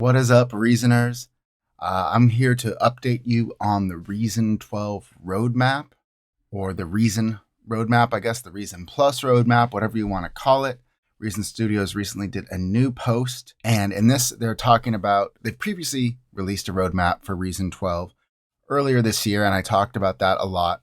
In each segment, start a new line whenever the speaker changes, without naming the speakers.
What is up, Reasoners? I'm here to update you on the Reason 12 roadmap, or the Reason roadmap, I guess, the Reason Plus roadmap, whatever you want to call it. Reason Studios recently did a new post, and in this, they're talking about, they previously released a roadmap for Reason 12 earlier this year, and I talked about that a lot.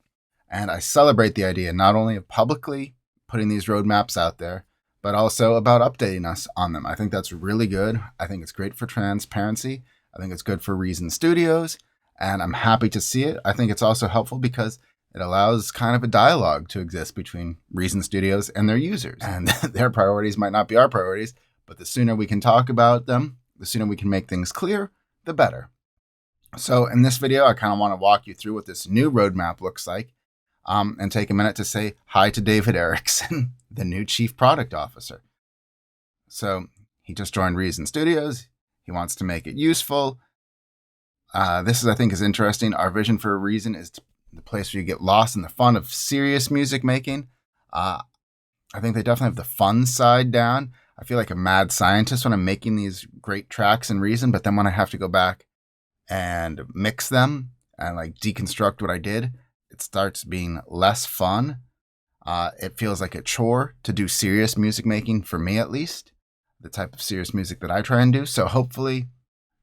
And I celebrate the idea not only of publicly putting these roadmaps out there, but also about updating us on them. I think that's really good. I think it's great for transparency. I think it's good for Reason Studios, and I'm happy to see it. I think it's also helpful because it allows kind of a dialogue to exist between Reason Studios and their users. And their priorities might not be our priorities, but the sooner we can talk about them, the sooner we can make things clear, the better. So in this video, I kind of want to walk you through what this new roadmap looks like, and take a minute to say hi to David Erickson, the new Chief Product Officer. So he just joined Reason Studios. He wants to make it useful. This I think is interesting. Our vision for Reason is the place where you get lost in the fun of serious music making. I think they definitely have the fun side down. I feel like a mad scientist when I'm making these great tracks in Reason, but then when I have to go back and mix them and like deconstruct what I did, it starts being less fun. It feels like a chore to do serious music making, for me at least, the type of serious music that I try and do. So hopefully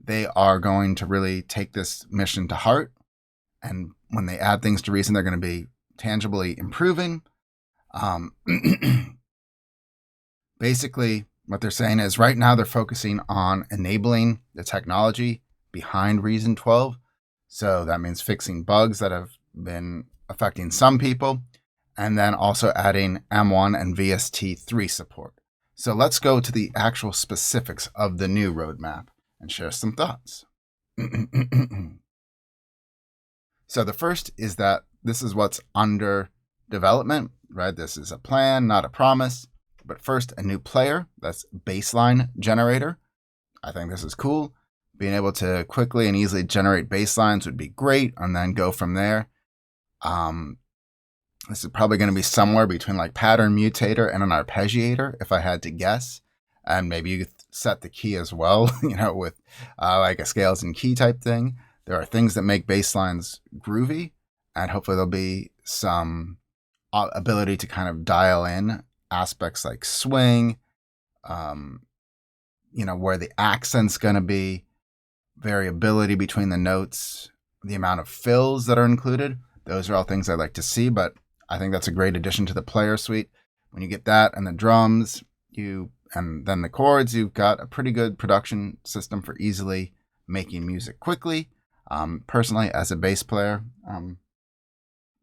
they are going to really take this mission to heart. And when they add things to Reason, they're going to be tangibly improving. Basically, what they're saying is right now they're focusing on enabling the technology behind Reason 12. So that means fixing bugs that have been affecting some people, and then also adding M1 and VST3 support. So let's go to the actual specifics of the new roadmap and share some thoughts. So the first is that this is what's under development, right? This is a plan, not a promise. But first, a new player, that's baseline generator. I think this is cool. Being able to quickly and easily generate baselines would be great, and then go from there. This is probably going to be somewhere between like pattern mutator and an arpeggiator, if I had to guess. And maybe you set the key as well, with like a scales and key type thing. There are things that make basslines groovy, and hopefully there'll be some ability to kind of dial in aspects like swing, where the accent's going to be, variability between the notes, the amount of fills that are included. Those are all things I'd like to see, but I think that's a great addition to the player suite. When you get that and the drums, and then the chords, you've got a pretty good production system for easily making music quickly. Personally, as a bass player,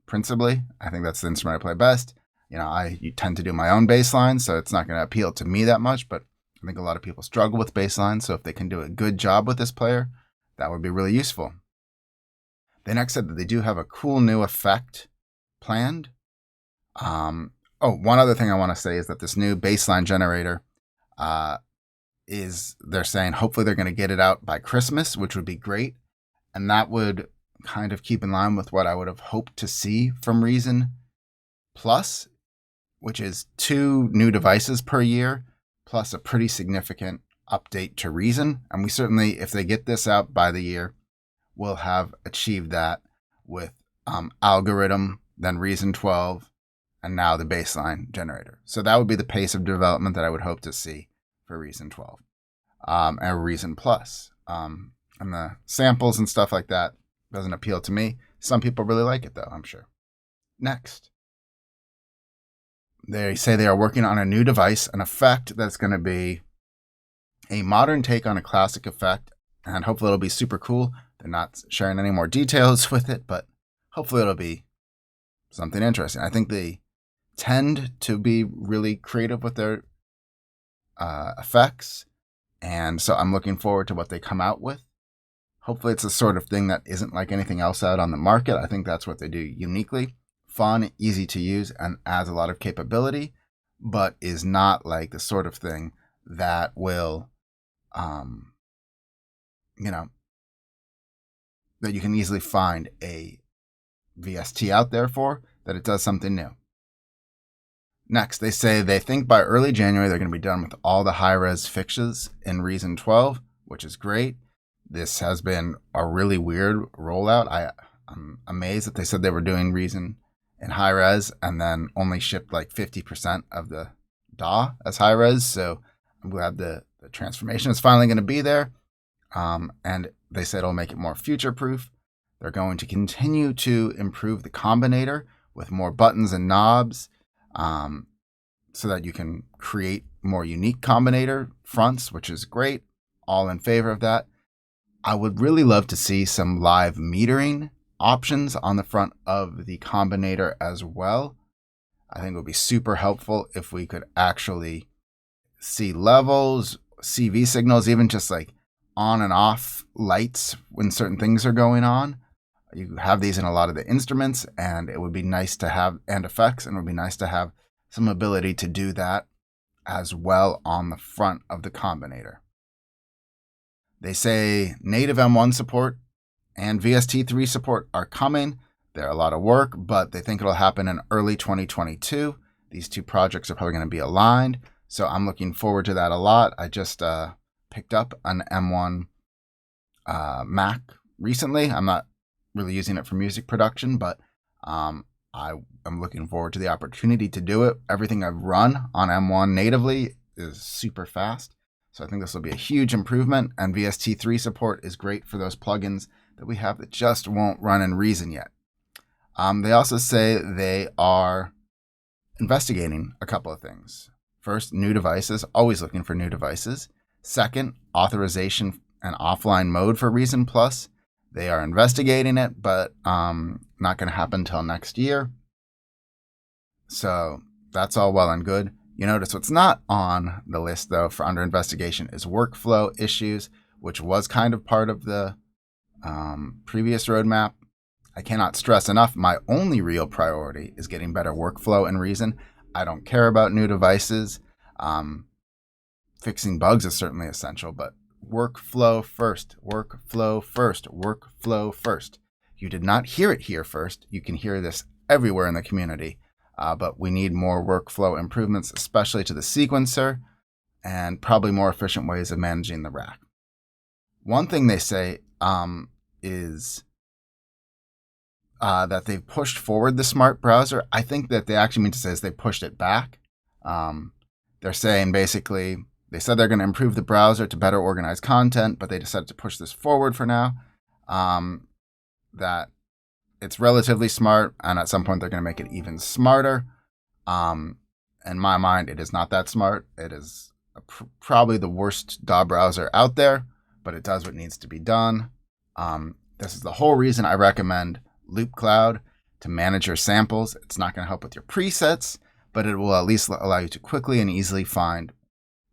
principally, I think that's the instrument I play best. I tend to do my own bass lines, so it's not going to appeal to me that much, but I think a lot of people struggle with bass lines, so if they can do a good job with this player, that would be really useful. They next said that they do have a cool new effect planned. One other thing I want to say is that this new baseline generator they're saying hopefully they're going to get it out by Christmas, which would be great. And that would kind of keep in line with what I would have hoped to see from Reason Plus, which is 2 new devices per year, plus a pretty significant update to Reason. And we certainly, if they get this out by the year, will have achieved that with algorithm, then Reason 12, and now the baseline generator. So that would be the pace of development that I would hope to see for Reason 12 and Reason Plus. And the samples and stuff like that doesn't appeal to me. Some people really like it, though, I'm sure. Next, they say they are working on a new device, an effect that's going to be a modern take on a classic effect, and hopefully it'll be super cool. They're not sharing any more details with it, but hopefully it'll be something interesting. I think they tend to be really creative with their effects, and so I'm looking forward to what they come out with. Hopefully it's the sort of thing that isn't like anything else out on the market. I think that's what they do uniquely. Fun, easy to use, and adds a lot of capability, but is not like the sort of thing that will, that you can easily find a VST out there for, that it does something new. Next, they say they think by early January they're going to be done with all the high-res fixes in Reason 12, which is great. This has been a really weird rollout. I'm amazed that they said they were doing Reason in high res and then only shipped like 50% of the DAW as high res. So I'm glad the transformation is finally going to be there. And they said it'll make it more future proof. They're going to continue to improve the combinator with more buttons and knobs, so that you can create more unique combinator fronts, which is great. All in favor of that. I would really love to see some live metering options on the front of the combinator as well. I think it would be super helpful if we could actually see levels, CV signals, even just like on and off lights when certain things are going on. You have these in a lot of the instruments, and it would be nice to have, and effects, and it would be nice to have some ability to do that as well on the front of the combinator. They say native M1 support and VST3 support are coming. They're a lot of work, but they think it'll happen in early 2022. These two projects are probably going to be aligned, so I'm looking forward to that a lot. I just picked up an M1 Mac recently. I'm not really using it for music production, but I am looking forward to the opportunity to do it. Everything I've run on M1 natively is super fast, so I think this will be a huge improvement, and VST3 support is great for those plugins that we have that just won't run in Reason yet. They also say they are investigating a couple of things. First, new devices, always looking for new devices. Second, authorization and offline mode for Reason Plus. They are investigating it, but not going to happen until next year. So that's all well and good. You notice what's not on the list, though, for under investigation is workflow issues, which was kind of part of the previous roadmap. I cannot stress enough, my only real priority is getting better workflow in Reason. I don't care about new devices. Fixing bugs is certainly essential, but workflow first, workflow first, workflow first. You did not hear it here first. You can hear this everywhere in the community, but we need more workflow improvements, especially to the sequencer, and probably more efficient ways of managing the rack. One thing they say is that they've pushed forward the smart browser. I think that they actually mean to say is they pushed it back. They're saying basically, they said they're going to improve the browser to better organize content, but they decided to push this forward for now. That it's relatively smart, and at some point they're going to make it even smarter. In my mind, it is not that smart. It is probably the worst DAW browser out there, but it does what needs to be done. This is the whole reason I recommend Loop Cloud to manage your samples. It's not going to help with your presets, but it will at least allow you to quickly and easily find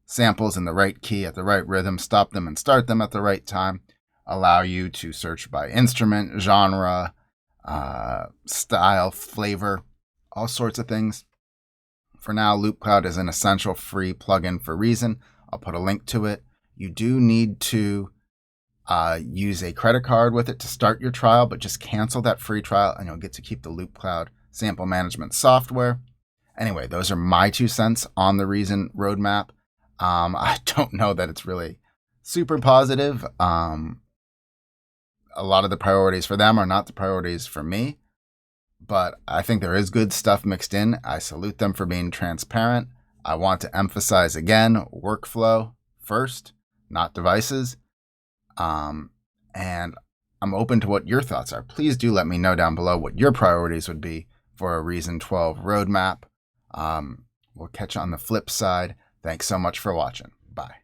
samples in the right key at the right rhythm, stop them and start them at the right time, allow you to search by instrument, genre, style, flavor, all sorts of things. For now, Loop Cloud is an essential free plugin for Reason. I'll put a link to it. You do need to use a credit card with it to start your trial, but just cancel that free trial and you'll get to keep the Loop Cloud sample management software. Anyway, those are my 2 cents on the Reason roadmap. I don't know that it's really super positive. A lot of the priorities for them are not the priorities for me, but I think there is good stuff mixed in. I salute them for being transparent. I want to emphasize again, workflow first, not devices. And I'm open to what your thoughts are. Please do let me know down below what your priorities would be for a Reason 12 roadmap. We'll catch you on the flip side. Thanks so much for watching. Bye.